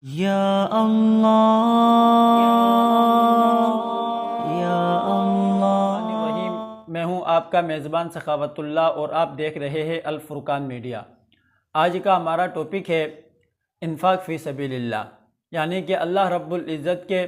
یا اللہ یا اللہ۔ میں ہوں آپ کا میزبان سخاوت اللہ اور آپ دیکھ رہے ہیں الفرقان میڈیا۔ آج کا ہمارا ٹاپک ہے انفاق فی سبیل اللہ، یعنی کہ اللہ رب العزت کے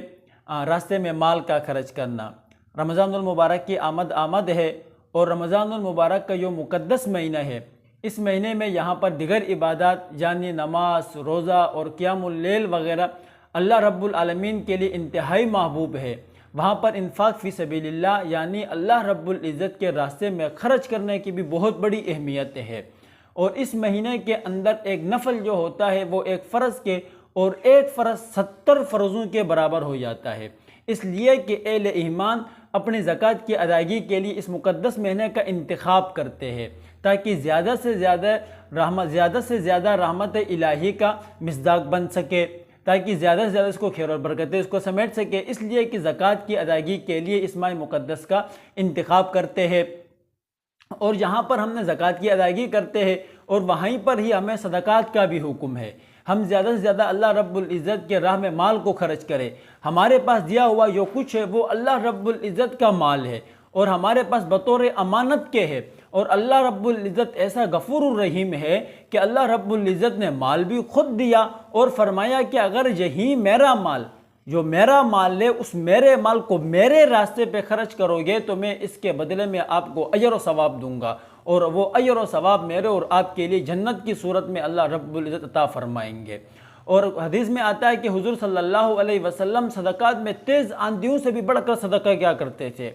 راستے میں مال کا خرچ کرنا۔ رمضان المبارک کی آمد ہے اور رمضان المبارک کا جو مقدس مہینہ ہے، اس مہینے میں یہاں پر دیگر عبادات یعنی نماز، روزہ اور قیام اللیل وغیرہ اللہ رب العالمین کے لیے انتہائی محبوب ہے۔ وہاں پر انفاق فی سبیل اللہ یعنی اللہ رب العزت کے راستے میں خرچ کرنے کی بھی بہت بڑی اہمیت ہے، اور اس مہینے کے اندر ایک نفل جو ہوتا ہے وہ ایک فرض کے اور ایک فرض 70 فرضوں کے برابر ہو جاتا ہے۔ اس لیے کہ اہل ایمان اپنی زکوٰۃ کی ادائیگی کے لیے اس مقدس مہینے کا انتخاب کرتے ہیں تاکہ زیادہ سے زیادہ رحمت الہی کا مصداق بن سکے، تاکہ زیادہ سے زیادہ اس کو خیر اور برکتیں اس کو سمیٹ سکے۔ اس لیے کہ زکوٰۃ کی ادائیگی کے لیے اس ماہ مقدس کا انتخاب کرتے ہیں، اور جہاں پر ہم نے زکوٰۃ کی ادائیگی کرتے ہیں اور وہیں پر ہی ہمیں صدقات کا بھی حکم ہے۔ ہم زیادہ سے زیادہ اللہ رب العزت کے راہ میں مال کو خرچ کریں۔ ہمارے پاس دیا ہوا جو کچھ ہے وہ اللہ رب العزت کا مال ہے اور ہمارے پاس بطور امانت کے ہے، اور اللہ رب العزت ایسا غفور الرحیم ہے کہ اللہ رب العزت نے مال بھی خود دیا اور فرمایا کہ اگر یہی میرا مال جو میرا مال ہے اس میرے مال کو میرے راستے پہ خرچ کرو گے تو میں اس کے بدلے میں آپ کو اجر و ثواب دوں گا، اور وہ اجر و ثواب میرے اور آپ کے لیے جنت کی صورت میں اللہ رب العزت عطا فرمائیں گے۔ اور حدیث میں آتا ہے کہ حضور صلی اللہ علیہ وسلم صدقات میں تیز آندھیوں سے بھی بڑھ کر صدقہ کیا کرتے تھے،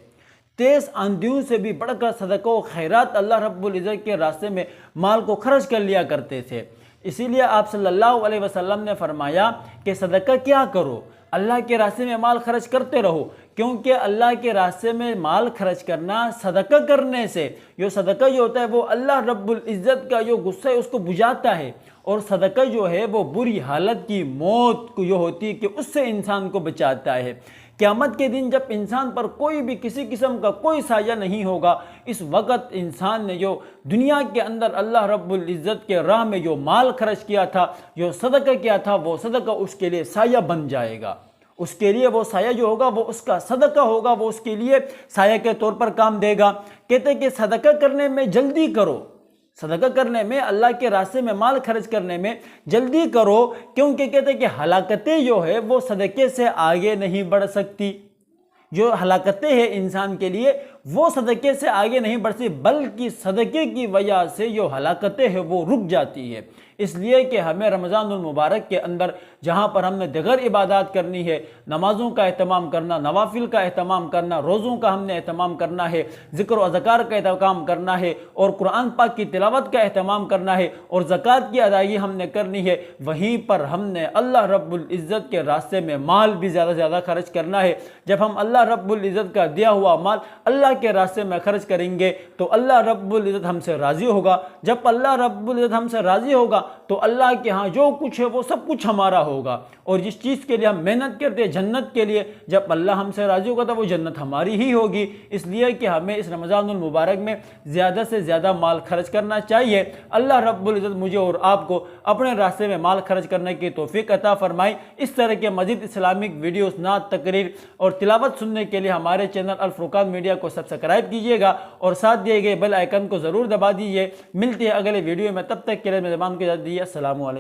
تیز آندھیوں سے بھی بڑھ کر صدقہ و خیرات اللہ رب العزت کے راستے میں مال کو خرچ کر لیا کرتے تھے۔ اسی لیے آپ صلی اللہ علیہ وسلم نے فرمایا کہ صدقہ کیا کرو، اللہ کے راستے میں مال خرچ کرتے رہو، کیونکہ اللہ کے راستے میں مال خرچ کرنا صدقہ کرنے سے، جو صدقہ جو ہوتا ہے وہ اللہ رب العزت کا جو غصہ ہے اس کو بجھاتا ہے، اور صدقہ جو ہے وہ بری حالت کی موت جو ہوتی ہے کہ اس سے انسان کو بچاتا ہے۔ قیامت کے دن جب انسان پر کوئی بھی کسی قسم کا کوئی سایہ نہیں ہوگا، اس وقت انسان نے جو دنیا کے اندر اللہ رب العزت کے راہ میں جو مال خرچ کیا تھا، جو صدقہ کیا تھا، وہ صدقہ اس کے لیے سایہ بن جائے گا۔ اس کے لیے وہ سایہ جو ہوگا وہ اس کا صدقہ ہوگا، وہ اس کے لیے سایہ کے طور پر کام دے گا۔ کہتے ہیں کہ صدقہ کرنے میں جلدی کرو، صدقہ کرنے میں، اللہ کے راستے میں مال خرچ کرنے میں جلدی کرو، کیونکہ کہتے ہیں کہ ہلاکتیں جو ہے وہ صدقے سے آگے نہیں بڑھ سکتی۔ جو ہلاکتیں ہیں انسان کے لیے وہ صدقے سے آگے نہیں بڑھ سکتی، بلکہ صدقے کی وجہ سے جو ہلاکتیں ہیں وہ رک جاتی ہے۔ اس لیے کہ ہمیں رمضان المبارک کے اندر جہاں پر ہم نے دیگر عبادات کرنی ہے، نمازوں کا اہتمام کرنا، نوافل کا اہتمام کرنا، روزوں کا ہم نے اہتمام کرنا ہے، ذکر و اذکار کا اہتمام کرنا ہے، اور قرآن پاک کی تلاوت کا اہتمام کرنا ہے، اور زکوٰۃ کی ادائیگی ہم نے کرنی ہے، وہیں پر ہم نے اللہ رب العزت کے راستے میں مال بھی زیادہ سے زیادہ خرچ کرنا ہے۔ جب ہم اللہ رب العزت کا دیا ہوا مال اللہ کے راستے میں خرچ کریں گے تو اللہ رب العزت ہم سے راضی ہوگا۔ جب اللہ رب العزت ہم سے راضی ہوگا تو اللہ کے ہاں جو کچھ ہے وہ سب کچھ ہمارا ہوگا، اور جس چیز کے لیے ہم محنت کرتے ہیں جنت کے لیے، جب اللہ ہم سے راضی ہوگا تو وہ جنت ہماری ہی ہوگی۔ اس لیے کہ ہمیں اس رمضان المبارک میں زیادہ سے زیادہ مال خرچ کرنا چاہیے۔ اللہ رب العزت مجھے اور آپ کو اپنے راستے میں مال خرچ کرنے کی توفیق عطا فرمائے۔ اس طرح کے مزید اسلامک ویڈیوز، نعت، تقریر اور تلاوت سننے کے لیے ہمارے چینل الفرقان میڈیا کو سبسکرائب کیجیے گا اور ساتھ دیے گئے بیل آئیکن کو ضرور دبا دیجیے۔ ملتے ہیں اگلے ویڈیو میں، تب تک کے لیے میزبان کو اجازت دیجیے۔ السلام علیکم۔